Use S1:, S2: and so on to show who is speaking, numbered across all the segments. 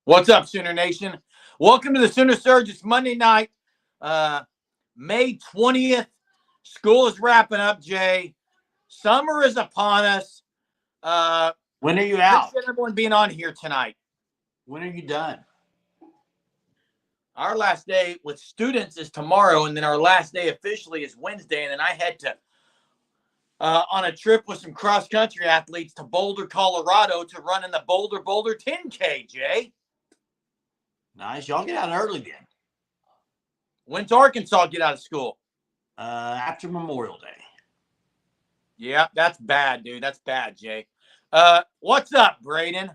S1: What's up, Sooner Nation? Welcome to the Sooner Surge. It's Monday night, May 20th. School is wrapping up, Jay. Summer is upon us.
S2: When are you out?
S1: Appreciate everyone being on here tonight.
S2: When are you done?
S1: Our last day with students is tomorrow, and then our last day officially is Wednesday. And then I head to on a trip with some cross-country athletes to Boulder, Colorado to run in the Boulder 10K, Jay.
S2: Nice. Y'all get out early then.
S1: When's Arkansas get out of school?
S2: After Memorial Day.
S1: Yeah, that's bad, dude. That's bad, Jay. What's up, Braden?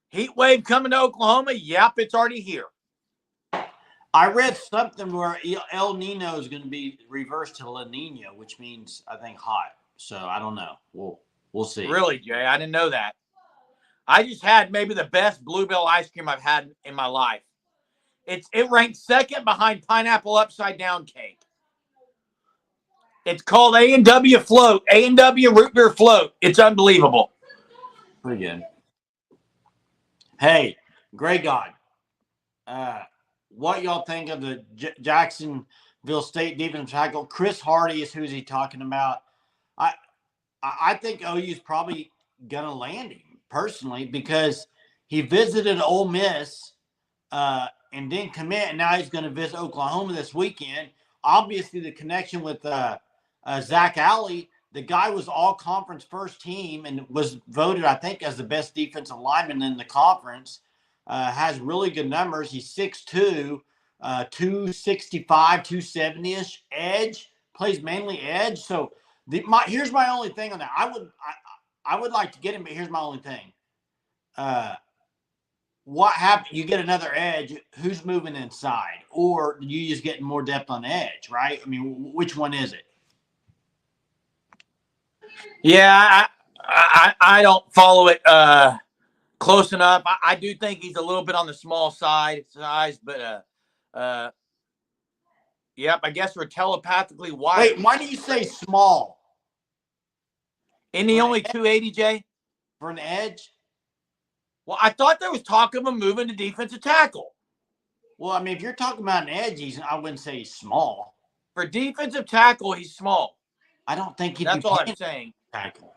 S1: Heat wave coming to Oklahoma? Yep, it's already here.
S2: I read something where El Nino is going to be reversed to La Nina, which means, I think, hot. So, I don't know. We'll see.
S1: Really, Jay? I didn't know that. I just had maybe the best Bluebell ice cream I've had in my life. It ranks second behind pineapple upside down cake. It's called A&W Float. A&W Root Beer Float. It's unbelievable.
S2: Pretty good. Hey, Grey God. What y'all think of the Jacksonville State defensive tackle? Chris Hardy is who's he talking about. I think OU's probably going to land him personally because he visited Ole Miss and didn't commit, and now he's going to visit Oklahoma this weekend. Obviously, the connection with Zach Alley, the guy was all-conference first team and was voted, I think, as the best defensive lineman in the conference. Has really good numbers. He's 6'2", 265, 270-ish, edge, plays mainly edge. So here's my only thing on that. I would like to get him, but here's my only thing. What happened? You get another edge. Who's moving inside? Or you just getting more depth on edge, right? I mean, which one is it?
S1: Yeah, I don't follow it close enough. I do think he's a little bit on the small size, but yep, I guess we're telepathically wired.
S2: Wait, why do you say small?
S1: Isn't he only 280, Jay?
S2: For an edge?
S1: Well, I thought there was talk of him moving to defensive tackle.
S2: Well, I mean, if you're talking about an edge, I wouldn't say he's small.
S1: For defensive tackle, he's small.
S2: I don't think he'd
S1: That's
S2: be
S1: all I'm saying.
S2: Tackle.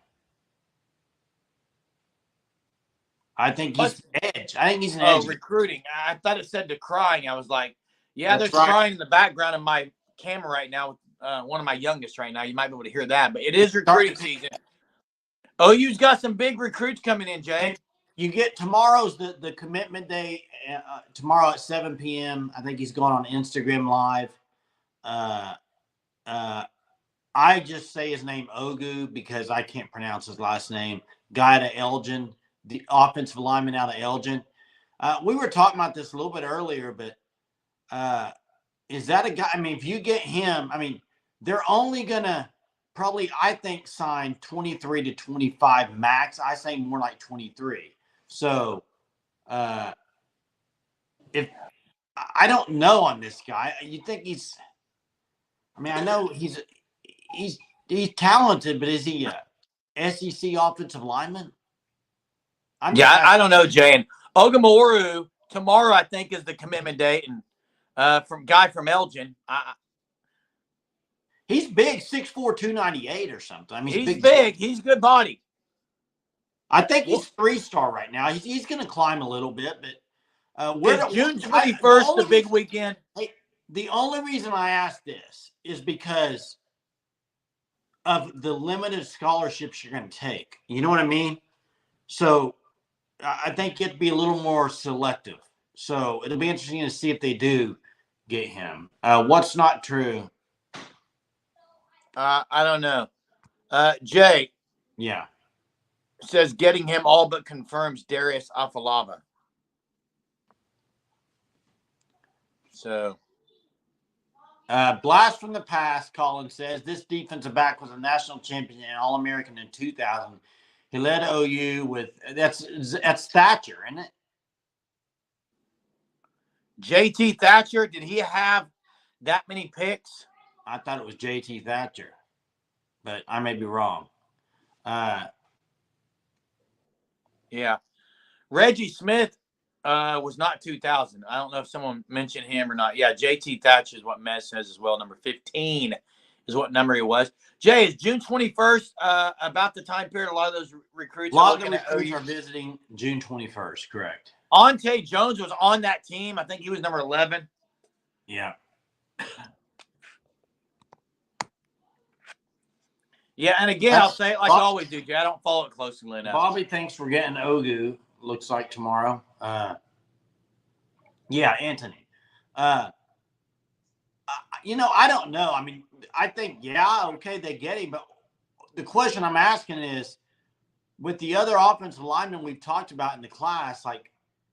S2: I think he's edge. I think he's an edge.
S1: Oh, recruiting. I thought it said decrying. I was like, yeah,
S2: That's
S1: there's
S2: right.
S1: crying in the background of my camera right now with one of my youngest right now. You might be able to hear that, but it is recruiting season. OU's got some big recruits coming in, Jay.
S2: You get tomorrow's the commitment day. Tomorrow at 7 p.m. I think he's going on Instagram Live. I just say his name Ogu because I can't pronounce his last name. Guy to Elgin, the offensive lineman out of Elgin. We were talking about this a little bit earlier, but is that a guy? I mean, if you get him, I mean, they're only going to probably, I think, sign 23 to 25 max. I say more like 23. So if I don't know on this guy, you think he's, I mean, I know he's talented, but is he a SEC offensive lineman?
S1: I don't know, Jay. And Ogamaru tomorrow, I think, is the commitment date, and from Elgin.
S2: He's big, 6'4", 298 or something. I mean,
S1: he's big. He's good body.
S2: I think he's 3-star right now. He's going to climb a little bit, but
S1: June 21st, the big weekend.
S2: Hey, the only reason I ask this is because of the limited scholarships you're going to take. You know what I mean? So I think you have to be a little more selective. So it'll be interesting to see if they do get him. What's not true?
S1: I don't know. Jay.
S2: Yeah.
S1: Says getting him all but confirms Darius Afalava. So.
S2: Blast from the past, Colin says. This defensive back was a national champion and All-American in 2000. He led OU with – that's Thatcher, isn't it?
S1: J.T. Thatcher, did he have that many picks?
S2: I thought it was J.T. Thatcher, but I may be wrong.
S1: Yeah. Reggie Smith Was not 2000. I don't know if someone mentioned him or not. Yeah, JT Thatcher is what Mez says as well. Number 15 is what number he was. Jay, is June 21st about the time period a lot of those recruits
S2: A lot
S1: are
S2: of the
S1: looking at
S2: recruits
S1: OU?
S2: are visiting June 21st, correct?
S1: Ante Jones was on that team. I think he was number 11.
S2: Yeah.
S1: Yeah, and again, I'll say it like I always do, Jay. I don't follow it closely enough.
S2: Bobby thinks we're getting Ogu, looks like tomorrow. Yeah, Anthony. I don't know. I mean, I think, okay, they get him. But the question I'm asking is, with the other offensive linemen we've talked about in the class, like,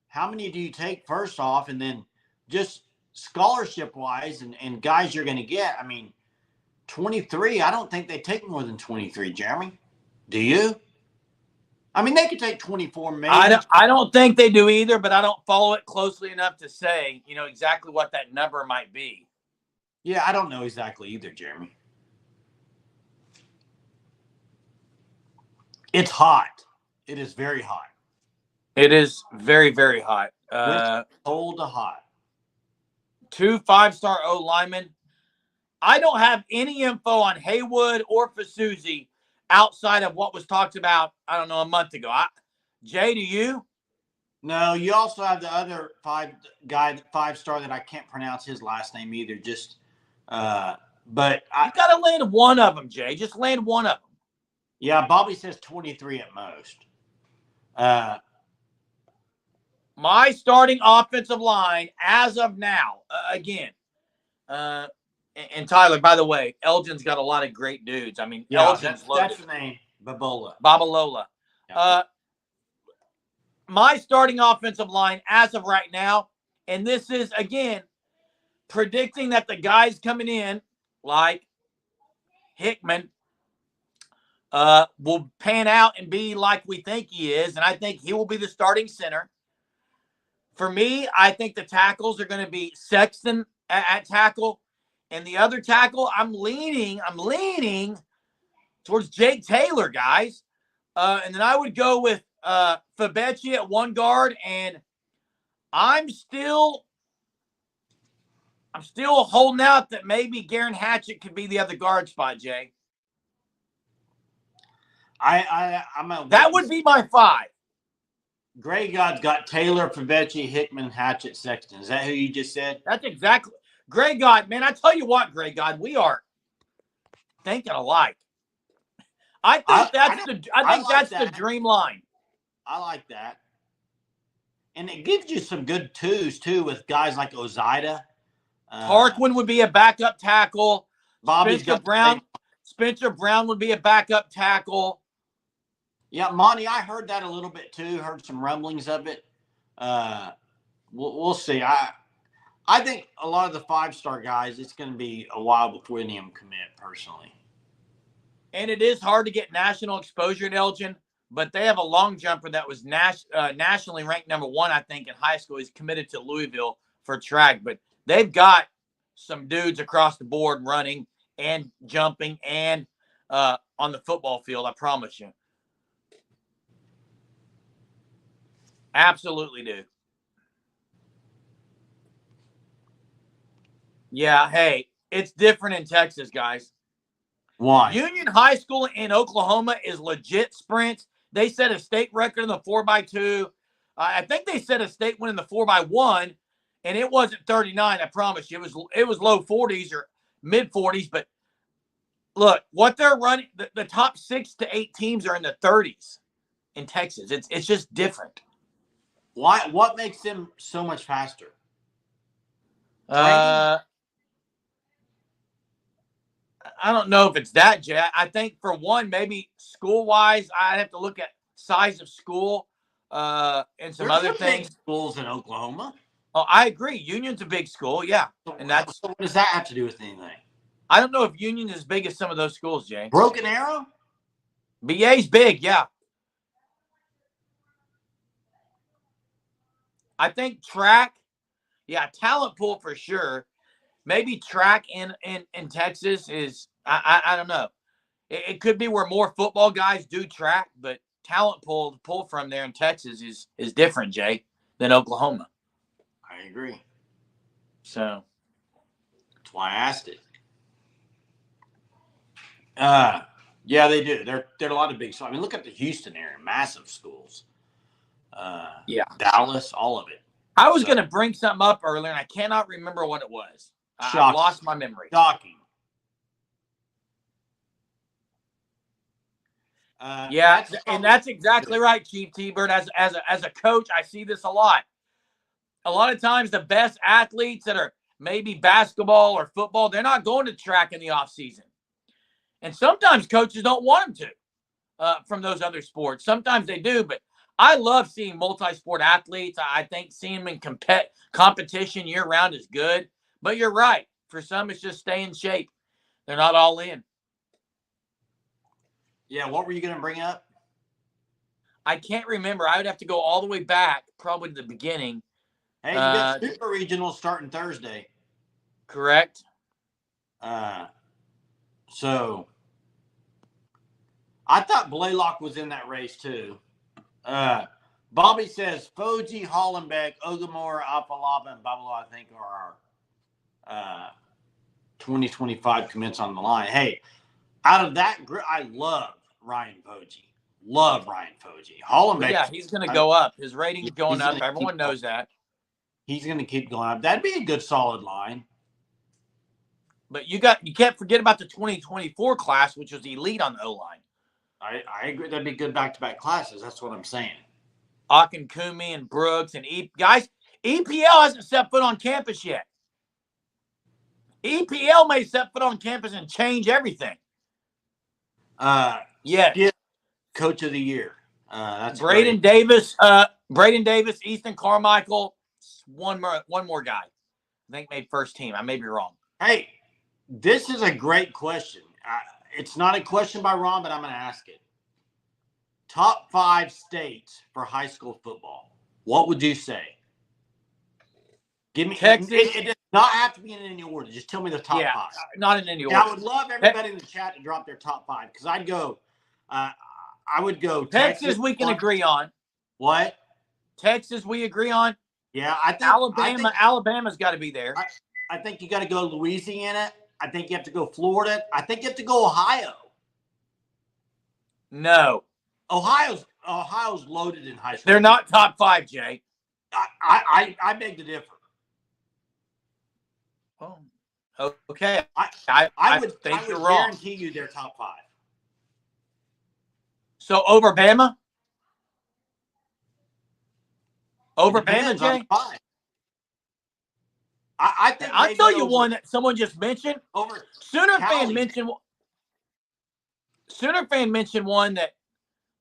S2: how many do you take first off? And then just scholarship-wise and guys you're going to get, I mean, 23, I don't think they take more than 23, Jeremy. Do you? I mean, they could take 24 maybe.
S1: I don't think they do either, but I don't follow it closely enough to say, exactly what that number might be.
S2: Yeah, I don't know exactly either, Jeremy. It's hot. It is very hot.
S1: It is very, very hot.
S2: Cold to hot.
S1: 2 5-star O linemen. I don't have any info on Haywood or Fasuzi outside of what was talked about, I don't know, a month ago. Jay, do you?
S2: No, you also have the other 5-star that I can't pronounce his last name either. Just, but
S1: you got to land one of them, Jay. Just land one of them.
S2: Yeah, Bobby says 23 at most.
S1: My starting offensive line as of now, again, and Tyler, by the way, Elgin's got a lot of great dudes. I mean,
S2: yeah,
S1: Elgin's loaded.
S2: That's the name, Babalola.
S1: Yeah. My starting offensive line as of right now, and this is, again, predicting that the guys coming in, like Hickman, will pan out and be like we think he is, and I think he will be the starting center. For me, I think the tackles are going to be Sexton at tackle, and the other tackle, I'm leaning towards Jake Taylor, guys. And then I would go with Fabechi at one guard, and I'm still holding out that maybe Garen Hatchett could be the other guard spot, Jay. That would be my 5.
S2: Gray God's got Taylor, Fabechi, Hickman, Hatchett, Sexton. Is that who you just said?
S1: That's exactly. Gray God, man, I tell you what, Gray God, we are thinking alike. I think that's the dream line.
S2: I like that. And it gives you some good twos, too, with guys like Ozida.
S1: Tarquin would be a backup tackle.
S2: Spencer
S1: Brown would be a backup tackle.
S2: Yeah, Monty, I heard that a little bit, too. Heard some rumblings of it. We'll see. I think a lot of the 5-star guys, it's going to be a while before any of them commit, personally.
S1: And it is hard to get national exposure at Elgin, but they have a long jumper that was nationally ranked number 1, I think, in high school. He's committed to Louisville for track, but they've got some dudes across the board running and jumping and on the football field, I promise you. Absolutely do. Yeah, hey, it's different in Texas, guys.
S2: Why?
S1: Union High School in Oklahoma is legit sprints. They set a state record in the 4x2. I think they set a state win in the 4x1, and it wasn't 39. I promise you, it was low 40s or mid 40s. But look, what they're running, the top 6 to 8 teams are in the 30s in Texas. It's just different.
S2: Why? What makes them so much faster?
S1: I don't know if it's that, Jay. I think for one, maybe school-wise, I'd have to look at size of school and some other things.
S2: Big schools in Oklahoma.
S1: Oh, I agree. Union's a big school, yeah. And that's.
S2: So what does that have to do with anything?
S1: I don't know if Union is as big as some of those schools, Jay.
S2: Broken Arrow?
S1: BA's big, yeah. I think track, yeah, talent pool for sure. Maybe track in Texas is, I don't know. It could be where more football guys do track, but talent pool to pull from there in Texas is different, Jay, than Oklahoma.
S2: I agree.
S1: So
S2: that's why I asked it. Yeah, they do. They're a lot of big schools. I mean, look at the Houston area, massive schools.
S1: yeah,
S2: Dallas, all of it.
S1: I was going to bring something up earlier, and I cannot remember what it was. I lost my memory.
S2: Shocking.
S1: Yeah, that's exactly right, Chief T-Bird. As a coach, I see this a lot. A lot of times the best athletes that are maybe basketball or football, they're not going to track in the offseason. And sometimes coaches don't want them to from those other sports. Sometimes they do, but I love seeing multi-sport athletes. I think seeing them in competition year-round is good. But you're right. For some, it's just stay in shape. They're not all in.
S2: Yeah, what were you going to bring up?
S1: I can't remember. I would have to go all the way back, probably to the beginning.
S2: Hey, you got Super Regional starting Thursday.
S1: Correct.
S2: So I thought Blaylock was in that race too. Bobby says Foji, Hollenbeck, Ogamore, Afalaba, and Babalo, I think, are our 2025 commits on the line. Hey, out of that group, I love Ryan Foji. Love Ryan Foji. Hollenbeck.
S1: Yeah, he's going to go up. His rating's going up. Everyone knows that.
S2: He's going to keep going up. That'd be a good solid line.
S1: But you can't forget about the 2024 class, which was elite on the O-line.
S2: I agree. That'd be good back-to-back classes. That's what I'm saying.
S1: Kumi and Brooks and guys, EPL hasn't set foot on campus yet. EPL may set foot on campus and change everything.
S2: Yeah. Coach of the year. That's
S1: Braden
S2: great.
S1: Davis, Easton Carmichael, one more guy. I think made first team. I may be wrong.
S2: Hey, this is a great question. It's not a question by Ron, but I'm going to ask it. Top 5 states for high school football. What would you say? Give me
S1: Texas.
S2: It does not have to be in any order. Just tell me the top 5.
S1: Not in any order.
S2: I would love everybody in the chat to drop their top 5 because I'd go. I would go
S1: Texas. We can agree on.
S2: What?
S1: Texas, we agree on.
S2: Yeah, I think
S1: Alabama's got to be there.
S2: I think you got to go Louisiana. I think you have to go Florida. I think you have to go Ohio.
S1: No.
S2: Ohio's loaded in high school.
S1: They're not top 5, Jay.
S2: I beg to differ.
S1: Oh, okay.
S2: I would
S1: you're wrong.
S2: Guarantee you they're top 5.
S1: So over Bama? Over Bama, Jay?
S2: I think
S1: I'll tell you one that someone just mentioned.
S2: Over
S1: Sooner fan mentioned one that,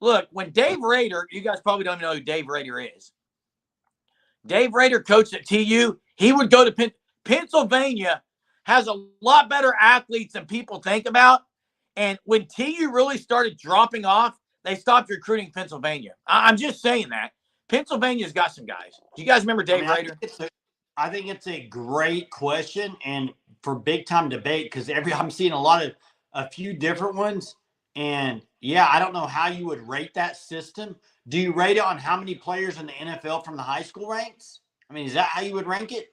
S1: look, when Dave Rader, you guys probably don't know who Dave Rader is. Dave Rader coached at TU. He would go to Pennsylvania, has a lot better athletes than people think about. And when TU really started dropping off, they stopped recruiting Pennsylvania. I'm just saying that. Pennsylvania's got some guys. Do you guys remember Dave Rader?
S2: I think it's a great question and for big time debate because I'm seeing a few different ones. And yeah, I don't know how you would rate that system. Do you rate it on how many players in the NFL from the high school ranks? I mean, is that how you would rank it?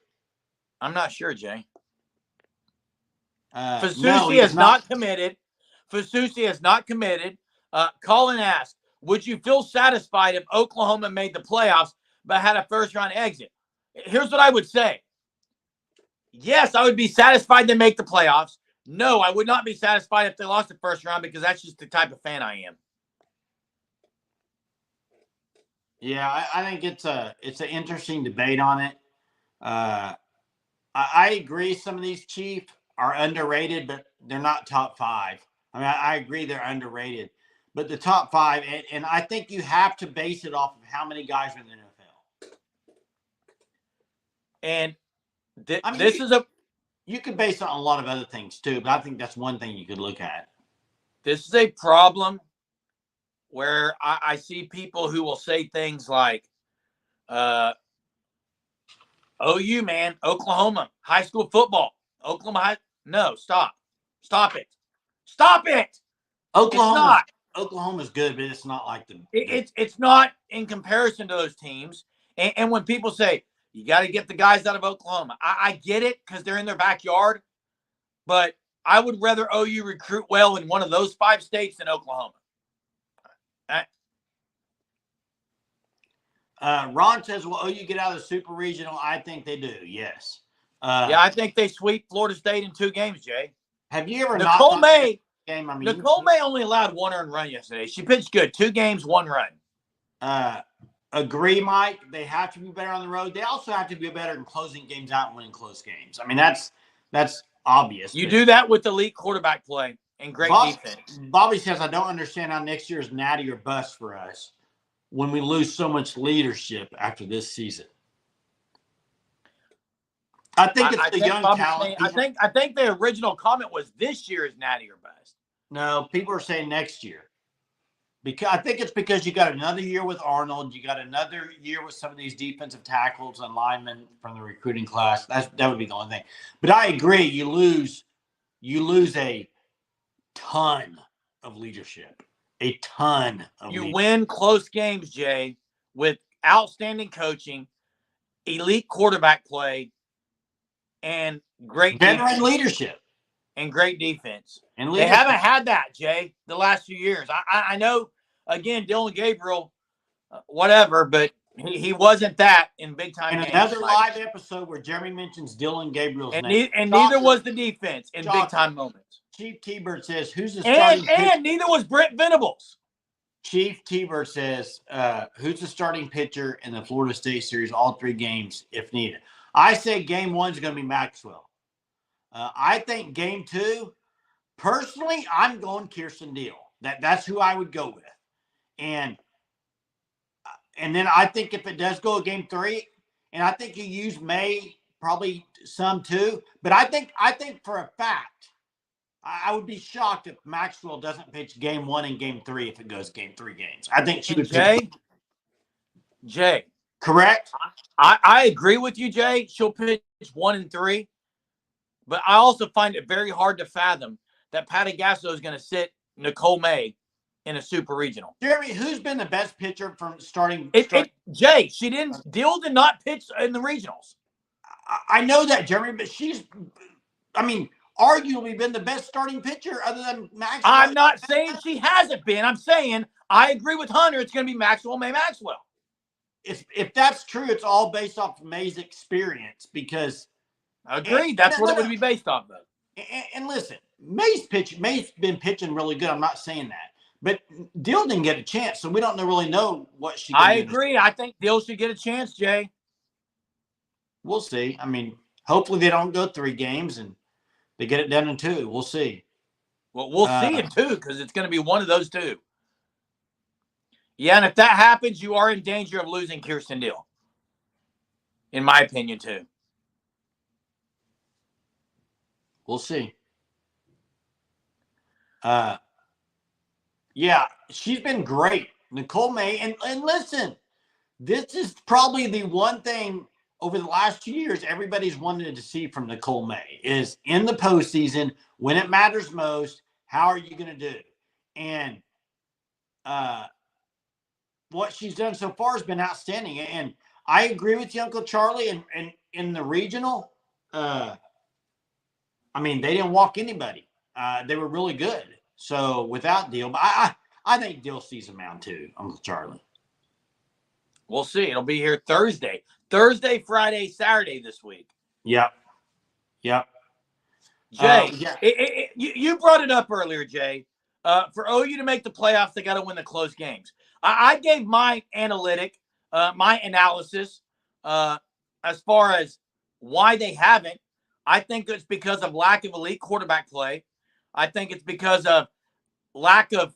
S1: I'm not sure, Jay.
S2: Fasusi
S1: has not committed. Fasusi has not committed. Colin asked, would you feel satisfied if Oklahoma made the playoffs but had a first-round exit? Here's what I would say. Yes, I would be satisfied to make the playoffs. No, I would not be satisfied if they lost the first round because that's just the type of fan I am.
S2: Yeah, I think it's an interesting debate on it. I agree some of these Chief are underrated, but they're not top 5. I mean, I agree they're underrated. But the top 5, and I think you have to base it off of how many guys are in the NFL.
S1: And
S2: you could base it on a lot of other things too, but I think that's one thing you could look at.
S1: This is a problem where I see people who will say things like, OU, man, Oklahoma, high school football, no, stop it.
S2: Oklahoma's good, but it's not like
S1: it's not in comparison to those teams. And when people say, you got to get the guys out of Oklahoma, I get it because they're in their backyard. But I would rather OU recruit well in one of those 5 states than Oklahoma.
S2: Ron says, will OU get out of the Super Regional? I think they do, yes.
S1: Yeah, I think they sweep Florida State in 2 games, Jay.
S2: Have you ever
S1: Nicole
S2: not
S1: May
S2: game? I mean,
S1: Nicole May only allowed 1 earned run yesterday. She pitched good. 2 games, 1 run.
S2: Agree, Mike. They have to be better on the road. They also have to be better in closing games out and winning close games. I mean, that's obvious.
S1: You do that with elite quarterback play and great defense.
S2: Bobby says, I don't understand how next year is natty or bust for us when we lose so much leadership after this season. I think it's the young talent.
S1: I think the original comment was this year is natty or bust.
S2: No, people are saying next year. Because I think it's because you got another year with Arnold, you got another year with some of these defensive tackles and linemen from the recruiting class. That would be the only thing. But I agree, you lose a ton of leadership. A ton of
S1: leadership.
S2: You
S1: win close games, Jay, with outstanding coaching, elite quarterback play, and great
S2: veteran leadership.
S1: And great defense. And they haven't had that, Jay, the last few years. I know, again, Dylan Gabriel, whatever, but he wasn't that in big-time games.
S2: Another live episode where Jeremy mentions Dylan Gabriel's name.
S1: And neither was the defense in big-time moments.
S2: Chief T-Bird says, who's the starting pitcher?
S1: And neither was Brent Venables.
S2: Chief T-Bird says, who's the starting pitcher in the Florida State series, all 3 games, if needed? I say game 1 is going to be Maxwell. I think game 2, personally, I'm going Kirsten Deal. That's who I would go with. And then I think if it does go game 3, and I think you use May probably some too, but I think for a fact, I would be shocked if Maxwell doesn't pitch game 1 and game 3 if it goes game 3 games. I think she would.
S1: Jay.
S2: Correct?
S1: I agree with you, Jay. She'll pitch 1 and 3. But I also find it very hard to fathom that Patty Gasso is going to sit Nicole May in a super regional.
S2: Jeremy, who's been the best pitcher from starting?
S1: Jay, Deal did not pitch in the regionals.
S2: I know that, Jeremy, but she's, arguably been the best starting pitcher other than Maxwell.
S1: I'm not saying she hasn't been. I'm saying I agree with Hunter. It's going to be May Maxwell.
S2: If that's true, it's all based off May's experience because.
S1: Agreed. That's what it would be based off of.
S2: And listen, May's been pitching really good. I'm not saying that. But Dill didn't get a chance, so we don't really know what she can do.
S1: I agree. I think Dill should get a chance, Jay.
S2: We'll see. Hopefully they don't go 3 games and they get it done in 2. We'll see.
S1: Well, we'll see in 2 because it's going to be one of those 2. Yeah, and if that happens, you are in danger of losing Kirsten Deal, in my opinion, too.
S2: We'll see. Yeah, she's been great. Nicole May. And listen, this is probably the one thing over the last 2 years everybody's wanted to see from Nicole May is in the postseason, when it matters most, how are you going to do? And what she's done so far has been outstanding. And I agree with you, Uncle Charlie. And in the regional, they didn't walk anybody. They were really good. So without Deal, but I think Deal sees a mound too, Uncle Charlie.
S1: We'll see. It'll be here Thursday, Friday, Saturday this week.
S2: Yep.
S1: Jay, you brought it up earlier, Jay. For OU to make the playoffs, they got to win the close games. I gave my my analysis as far as why they haven't. I think it's because of lack of elite quarterback play. I think it's because of lack of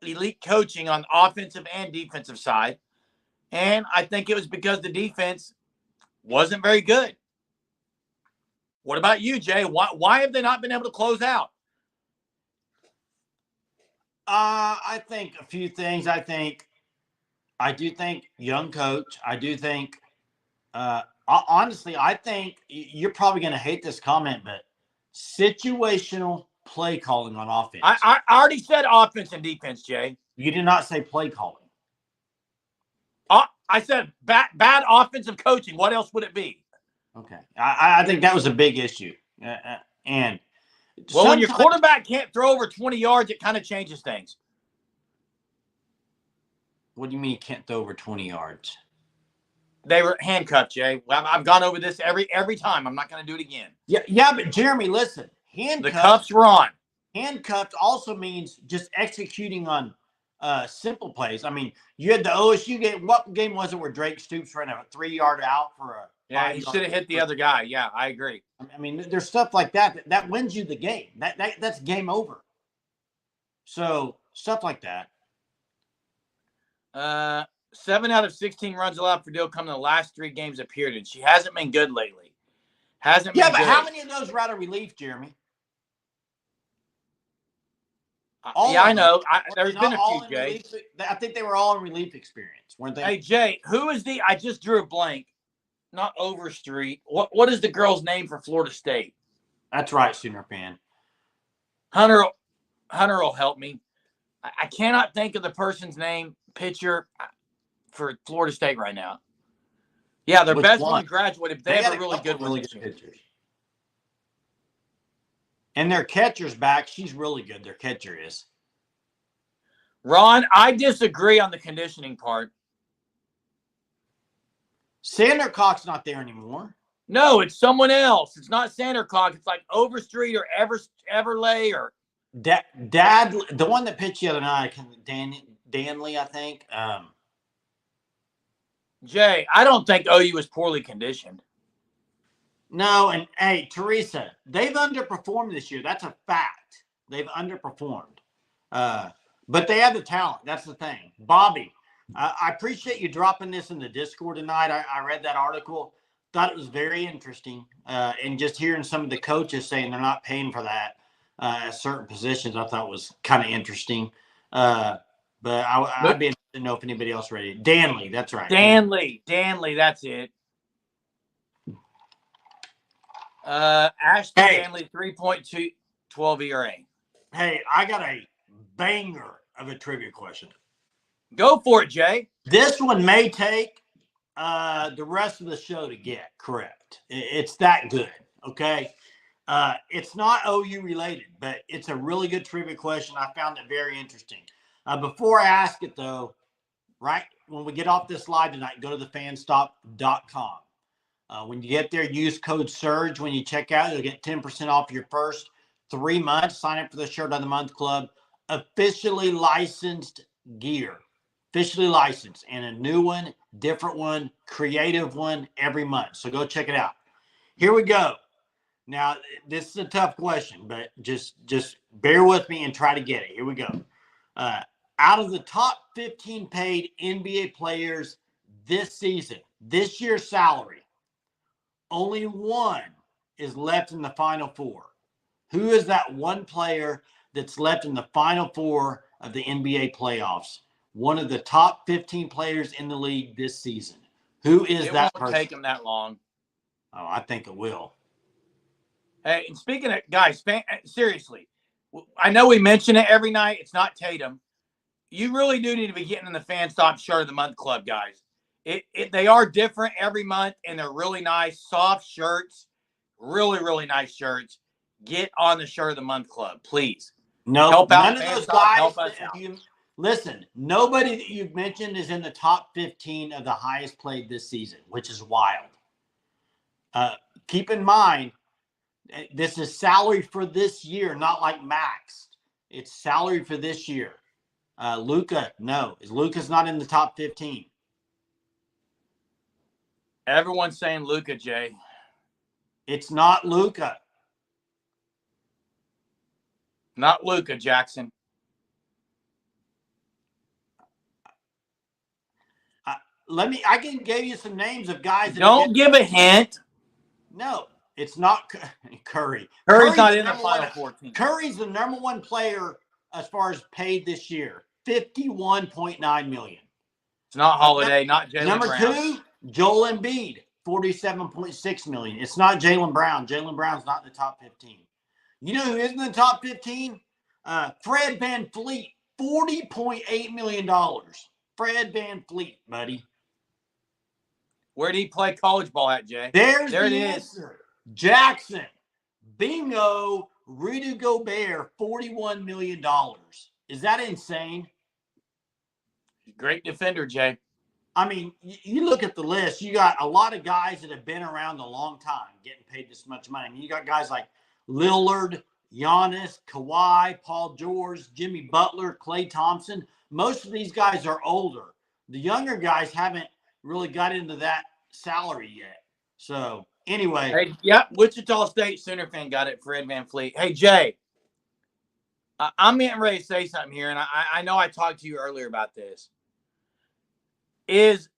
S1: elite coaching on the offensive and defensive side. And I think it was because the defense wasn't very good. What about you, Jay? Why have they not been able to close out?
S2: I think a few things. I do think young coach. I do think honestly, I think you're probably going to hate this comment, but situational play calling on offense.
S1: I already said offense and defense, Jay.
S2: You did not say play calling.
S1: I said bad offensive coaching. What else would it be?
S2: Okay. I think that was a big issue. And
S1: well, when your
S2: sometimes,
S1: quarterback can't throw over 20 yards, it kind of changes things.
S2: what do you mean you can't throw over 20 yards?
S1: They were handcuffed, Jay. I've gone over this every time. I'm not going to do it again.
S2: Yeah, but Jeremy, listen.
S1: The cuffs were on.
S2: Handcuffed also means just executing on simple plays. I mean, you had the OSU game. What game was it where Drake Stoops ran a 3-yard out for a?
S1: Yeah, he should have hit the other guy. Yeah, I agree.
S2: I mean, there's stuff like that wins you the game. That's game over. So stuff like that.
S1: 7 out of 16 runs allowed for Dill come in the last 3 games appeared in. She hasn't been good lately. Hasn't been
S2: Yeah, but
S1: good.
S2: how many of those were out of relief, Jeremy?
S1: Yeah, I know. There's been a few, Jay.
S2: Relief? I think they were all in relief experience, weren't they?
S1: Hey, Jay, who is I just drew a blank. Not Overstreet. What is the girl's name for Florida State?
S2: That's right, Sooner fan.
S1: Hunter will help me. I cannot think of the person's name, pitcher for Florida State right now. Yeah, their best one graduated, but they have a really good one.
S2: Pitchers. And their catcher's back. She's really good. Their catcher is.
S1: Ron, I disagree on the conditioning part.
S2: Sandercock's not there anymore.
S1: No, it's someone else. It's not Sandercock. It's like Overstreet or Everlay or
S2: Dad, the one that pitched the other night, Danley, I think.
S1: Jay, I don't think OU is poorly conditioned.
S2: No, and hey, Teresa, they've underperformed this year. That's a fact. They've underperformed. But they have the talent. That's the thing. Bobby, I appreciate you dropping this in the Discord tonight. I read that article. Thought it was very interesting. And just hearing some of the coaches saying they're not paying for that at certain positions, I thought was kind of interesting. But I'd be interested to know if anybody else read it. Danley, that's right.
S1: Danley, that's it. Ashton Danley, 3.2, 12 ERA.
S2: Hey, I got a banger of a trivia question.
S1: Go for it, Jay.
S2: This one may take the rest of the show to get correct. It's that good, okay? It's not OU related, but it's a really good trivia question. I found it very interesting. Before I ask it, though, right when we get off this live tonight, go to thefanstop.com. When you get there, use code SURGE. When you check out, you'll get 10% off your first 3 months. Sign up for the Shirt of the Month Club. Officially licensed gear. Officially licensed. And a new one, different one, creative one every month. So go check it out. Here we go. Now, this is a tough question, but just bear with me and try to get it. Here we go. Out of the top 15 paid NBA players this season, this year's salary, only one is left in the Final Four. Who is that one player that's left in the Final Four of the NBA playoffs? One of the top 15 players in the league this season. Who is that person?
S1: It won't take him that long.
S2: Oh, I think it will.
S1: Hey, and speaking of guys, seriously, I know we mention it every night. It's not Tatum. You really do need to be getting in the Fan Stop Shirt of the Month Club, guys. They are different every month, and they're really nice, soft shirts, really, really nice shirts. Get on the Shirt of the Month Club, please.
S2: No,
S1: help out
S2: none of those guys. Listen, nobody that you've mentioned is in the top 15 of the highest played this season, which is wild. Keep in mind, this is salary for this year, not like max. It's salary for this year. Luka, no. Luka's not in the top 15.
S1: Everyone's saying Luka, Jay.
S2: It's not Luka.
S1: Not Luka, Jackson.
S2: I can give you some names of guys.
S1: Don't give a hint.
S2: No, it's not Curry.
S1: Curry's not in the Final 14.
S2: Curry's the number one player as far as paid this year, $51.9 million.
S1: It's not Holiday, not Jaylen Brown.
S2: Number 2, Joel Embiid, $47.6 million. It's not Jaylen Brown. Jaylen Brown's not in the top 15. You know who is in the top 15? Fred VanVleet, $40.8 million. Fred VanVleet, buddy.
S1: Where did he play college ball at, Jay?
S2: There's
S1: There it
S2: the
S1: is.
S2: answer. Jackson. Bingo. Rudy Gobert, $41 million. Is that insane?
S1: Great defender, Jay.
S2: I mean, you look at the list, you got a lot of guys that have been around a long time getting paid this much money. I mean, you got guys like Lillard, Giannis, Kawhi, Paul George, Jimmy Butler, Klay Thompson. Most of these guys are older. The younger guys haven't really got into that salary yet. So, anyway.
S1: Hey, yep, Wichita State Sooner fan got it, Fred VanVleet. Hey, Jay, I'm getting ready to say something here, and I know I talked to you earlier about this. Is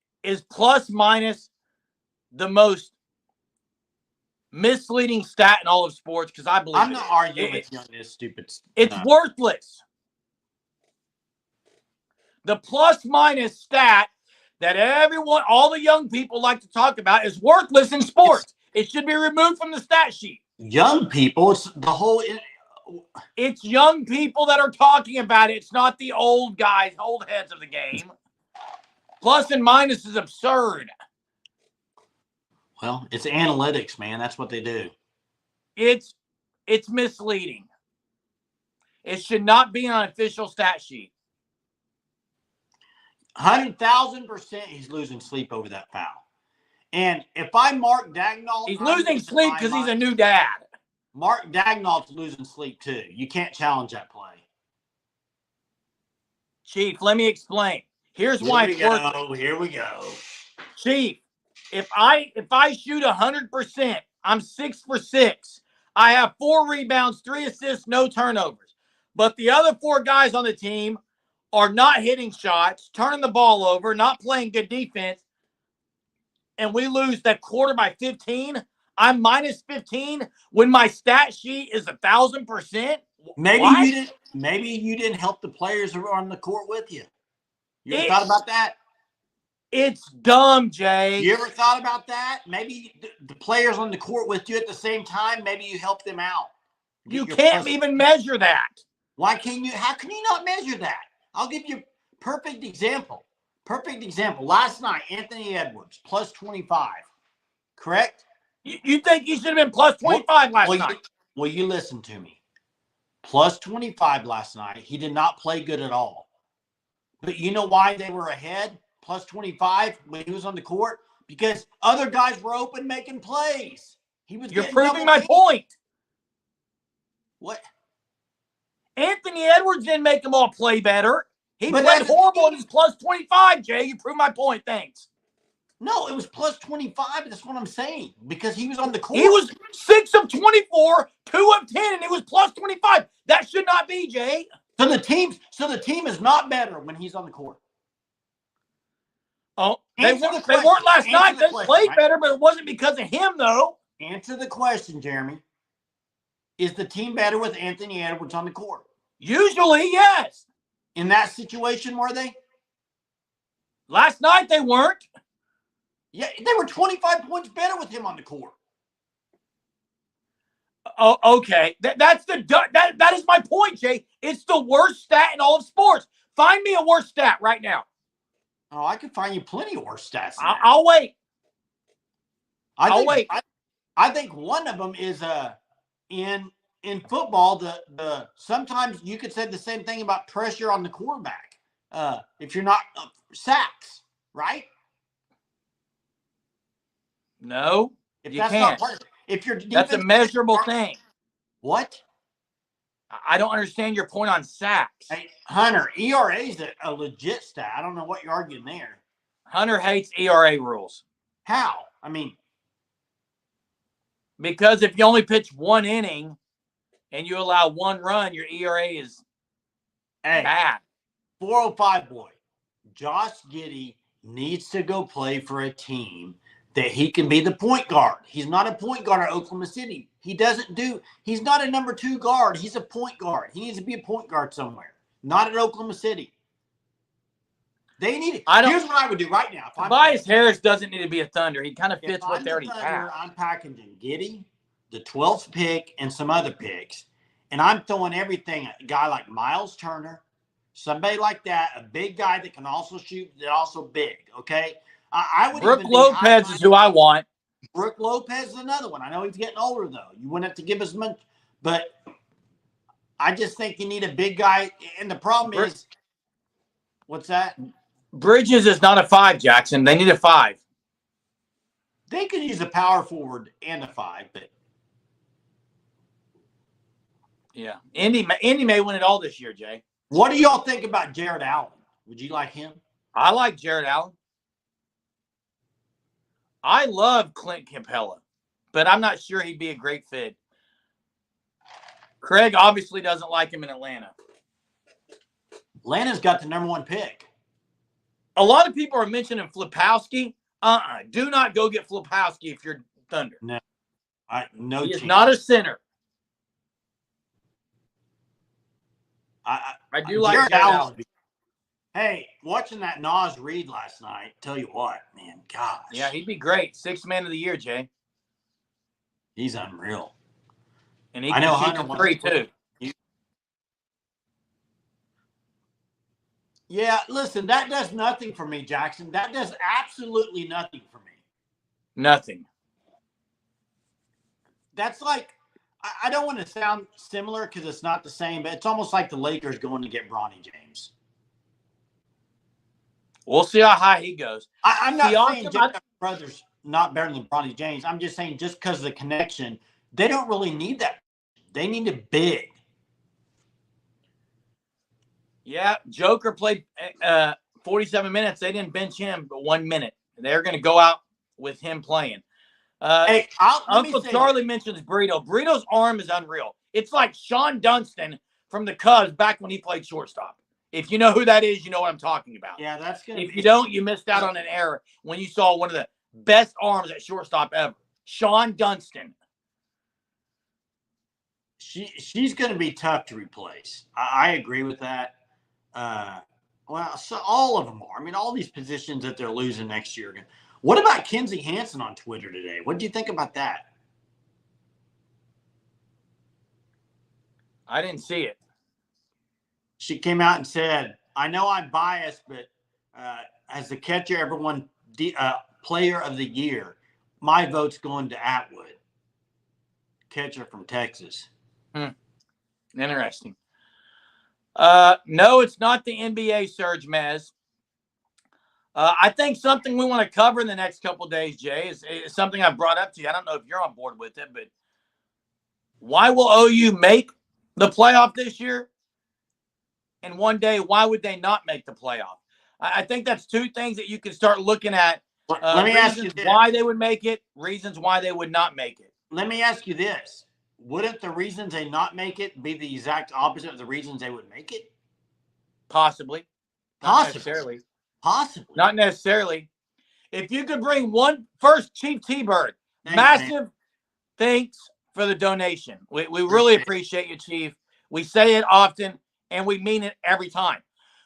S1: plus minus the most misleading stat in all of sports? Because I believe
S2: I'm not arguing with you on this stupid.
S1: It's worthless. The plus minus stat that everyone, all the young people like to talk about, is worthless in sports. It should be removed from the stat sheet.
S2: Young people, it's the whole.
S1: It's young people that are talking about it. It's not the old guys, old heads of the game. Plus and minus is absurd.
S2: Well, it's analytics, man. That's what they do.
S1: It's misleading. It should not be on an official stat sheet.
S2: 100,000% he's losing sleep over that foul. And if I Mark Dagnall,
S1: he's losing sleep because he's a new dad.
S2: Mark Dagnall's losing sleep too. You can't challenge that play.
S1: Chief, let me explain. Here's why it's worthless.
S2: Here we go.
S1: Chief, if I shoot 100%, I'm 6 for 6. I have 4 rebounds, 3 assists, no turnovers. But the other 4 guys on the team are not hitting shots, turning the ball over, not playing good defense, and we lose that quarter by 15. I'm minus 15 when my stat sheet is 1,000%.
S2: Maybe you didn't help the players who are on the court with you. You ever thought about that?
S1: It's dumb, Jay.
S2: You ever thought about that? Maybe the players on the court with you at the same time, maybe you help them out.
S1: You can't even measure that.
S2: Why can't you? How can you not measure that? I'll give you a perfect example. Perfect example. Last night, Anthony Edwards, plus 25. Correct?
S1: You think he should have been plus 25 last night?
S2: Well, you listen to me. Plus 25 last night. He did not play good at all. But you know why they were ahead? Plus 25 when he was on the court? Because other guys were open making plays.
S1: You're proving my point.
S2: What?
S1: Anthony Edwards didn't make them all play better. He played horrible and he's plus 25, Jay. You proved my point. Thanks.
S2: No, it was plus 25. That's what I'm saying. Because he was on the court.
S1: He was 6 of 24, 2 of 10, and it was plus 25. That should not be, Jay.
S2: So the team is not better when he's on the court.
S1: Oh, they weren't last night. They played better, but it wasn't because of him, though.
S2: Answer the question, Jeremy. Is the team better with Anthony Edwards on the court?
S1: Usually, yes.
S2: In that situation, were they?
S1: Last night, they weren't.
S2: Yeah, they were 25 points better with him on the court.
S1: Oh, okay. That is my point, Jay. It's the worst stat in all of sports. Find me a worse stat right now.
S2: Oh, I can find you plenty of worse stats.
S1: I'll wait.
S2: I'll wait. I think one of them is in football. The sometimes you could say the same thing about pressure on the quarterback. If you're not sacks, right?
S1: No,
S2: if
S1: you
S2: that's
S1: can't.
S2: Not part of, if you're
S1: that's a measurable thing.
S2: What?
S1: I don't understand your point on sacks.
S2: Hey, Hunter, ERA is a legit stat. I don't know what you're arguing there.
S1: Hunter hates ERA rules.
S2: How? I mean,
S1: because if you only pitch 1 inning and you allow 1 run, your ERA is bad.
S2: 405 boy, Josh Giddey needs to go play for a team that he can be the point guard. He's not a point guard at Oklahoma City. He's not a number 2 guard. He's a point guard. He needs to be a point guard somewhere, not at Oklahoma City. They need it. Here's what I would do right now.
S1: Tobias Harris doesn't need to be a Thunder. He kind of fits what they already have.
S2: I'm packaging Giddey, the 12th pick, and some other picks, and I'm throwing everything at a guy like Miles Turner, somebody like that, a big guy that can also shoot, that also big, okay? I would
S1: Brooke
S2: even
S1: Lopez is who I want.
S2: Brooke Lopez is another one. I know he's getting older, though. You wouldn't have to give as much. But I just think you need a big guy. And the problem is, what's that?
S1: Bridges is not a 5, Jackson. They need a 5.
S2: They could use a power forward and a 5, but
S1: yeah, Indy may win it all this year, Jay.
S2: What do y'all think about Jared Allen? Would you like him?
S1: I like Jared Allen. I love Clint Capella, but I'm not sure he'd be a great fit. Craig obviously doesn't like him in Atlanta.
S2: Atlanta's got the number 1 pick.
S1: A lot of people are mentioning Flipowski. Do not go get Flipowski if you're Thunder.
S2: No,
S1: he is not a center. I do like Jared Allen.
S2: Hey, watching that Nas Reed last night, tell you what, man, gosh.
S1: Yeah, he'd be great. 6th man of the year, Jay.
S2: He's unreal.
S1: And he can shoot from 3, too.
S2: Yeah, listen, that does nothing for me, Jackson. That does absolutely nothing for me.
S1: Nothing.
S2: That's like, I don't want to sound similar because it's not the same, but it's almost like the Lakers going to get Bronny James.
S1: We'll see how high he goes.
S2: I'm not saying James Brothers not better than Bronny James. I'm just saying just because of the connection, they don't really need that. They need it big.
S1: Yeah, Joker played 47 minutes. They didn't bench him but 1 minute. They're going to go out with him playing.
S2: Hey,
S1: Uncle Charlie mentions Burrito. Burrito's arm is unreal. It's like Sean Dunston from the Cubs back when he played shortstop. If you know who that is, you know what I'm talking about.
S2: Yeah, that's good.
S1: If you don't, you missed out on an error when you saw one of the best arms at shortstop ever. Sean Dunston.
S2: She's going to be tough to replace. I agree with that. Well, so all of them are. I mean, all these positions that they're losing next year. What about Kenzie Hansen on Twitter today? What do you think about that?
S1: I didn't see it.
S2: She came out and said, I know I'm biased, but as the catcher, everyone player of the year, my vote's going to Atwood, catcher from Texas.
S1: Interesting. No, it's not the NBA surge, Mez. I think something we want to cover in the next couple of days, Jay, is something I brought up to you. I don't know if you're on board with it, but why will OU make the playoff this year? And one day, why would they not make the playoff? I think that's 2 things that you can start looking at.
S2: Let me ask you this.
S1: Why they would make it, reasons why they would not make it.
S2: Let me ask you this. Wouldn't the reasons they not make it be the exact opposite of the reasons they would make it?
S1: Possibly. Not necessarily.
S2: Possibly.
S1: Not necessarily. If you could bring one first, Chief T-Bird, massive thanks for the donation. We really appreciate you, Chief. We say it often, and we mean it every time.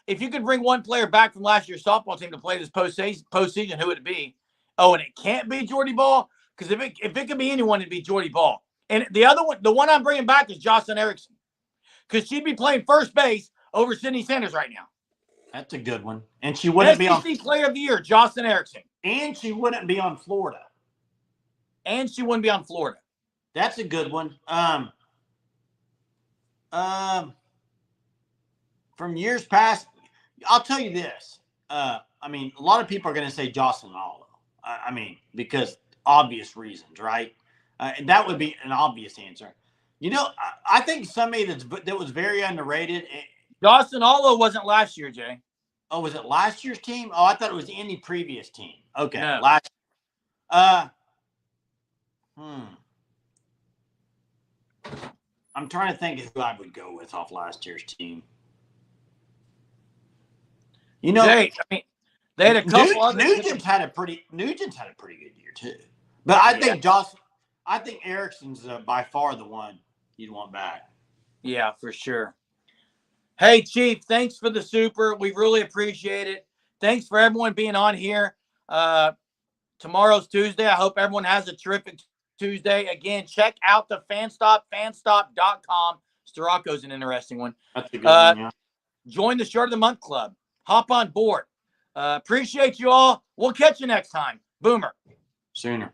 S1: If you could bring one player back from last year's softball team to play this postseason, who would it be? Oh, and it can't be Jordy Ball? Because if it could be anyone, it'd be Jordy Ball. And the other one, the one I'm bringing back is Jocelyn Erickson. Because she'd be playing first base over Sydney Sanders right now.
S2: That's a good one. And she wouldn't be on
S1: Player of the Year, Jocelyn Erickson.
S2: And she wouldn't be on Florida. That's a good one. From years past, I'll tell you this. I mean, a lot of people are going to say Jocelyn Allo. I mean, because obvious reasons, right? And that would be an obvious answer. You know, I think somebody that was very underrated.
S1: Jocelyn Allo wasn't last year, Jay.
S2: Oh, was it last year's team? Oh, I thought it was any previous team. Okay,
S1: no.
S2: last. I'm trying to think of who I would go with off last year's team. You know,
S1: Jay, I mean, they had a couple
S2: Nugent's had a pretty good year too. But I think Erickson's by far the one you'd want back.
S1: Yeah, for sure. Hey, Chief, thanks for the super. We really appreciate it. Thanks for everyone being on here. Tomorrow's Tuesday. I hope everyone has a terrific Tuesday. Again, check out the fanstop.com. Storacco's an interesting one.
S2: That's a good one, yeah.
S1: Join the Shirt of the Month Club. Hop on board. Appreciate you all. We'll catch you next time. Boomer.
S2: Sooner.